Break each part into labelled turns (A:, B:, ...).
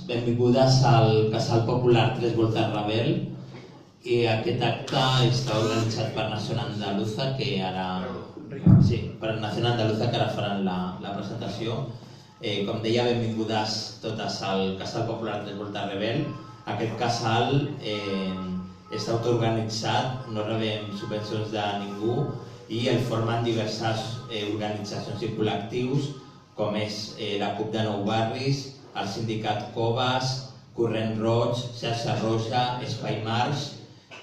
A: benvingudes al Casal Popular Tres Voltes Rebel. I aquest acte està organitzat per Nación Andaluza, que ara faran la presentació. Com deia, benvingudes totes al Casal Popular Tres Voltes Rebel. Aquest casal està autoorganitzat, no rebem subvencions de ningú i el formen diverses organitzacions i col·lectius, com és la CUP de Nou Barris, el sindicat Coves, Corrent Roig, Xarxa Roja, Espai Marx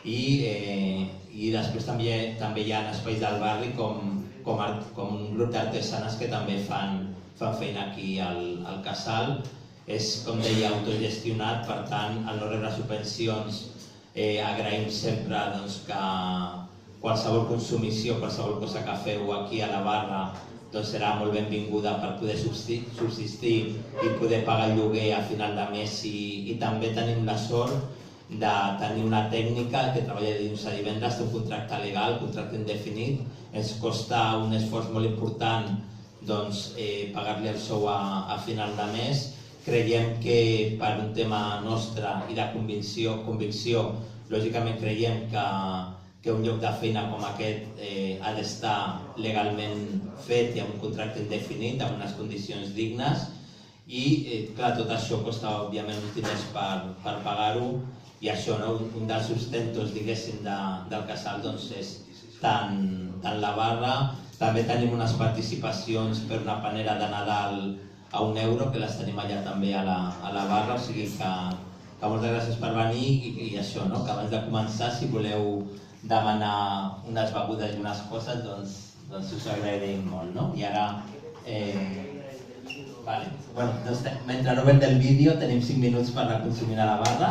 A: i després també hi ha espais del barri com un grup d'artesanes que també fan feina aquí al casal. És, com deia, autogestionat, per tant, al no rebre subvencions agraïm sempre que qualsevol consumició, qualsevol cosa que feu aquí a la barra serà molt benvinguda per poder subsistir i poder pagar el lloguer a final de mes. I també tenim la sort de tenir una tècnica que treballa de dilluns a divendres, té un contracte legal, contracte indefinit. Ens costa un esforç molt important pagar-li el sou a final de mes. Creiem que per un tema nostre i de convicció, lògicament creiem que un lloc de feina com aquest ha d'estar legalment fet i amb un contracte indefinit, amb unes condicions dignes. I, clar, tot això costa, òbviament, uns diners per pagar-ho. I això, un dels sustentos, diguéssim, del casal és tant la barra. També tenim unes participacions per una panera de Nadal a €1, que les tenim allà també a la barra. O sigui que moltes gràcies per venir i això, que abans de començar, si voleu demanar unes begudes i unes coses, doncs us agrairem molt. I ara, mentre no veiem el vídeo, tenim 5 minuts per anar consumint a la barra.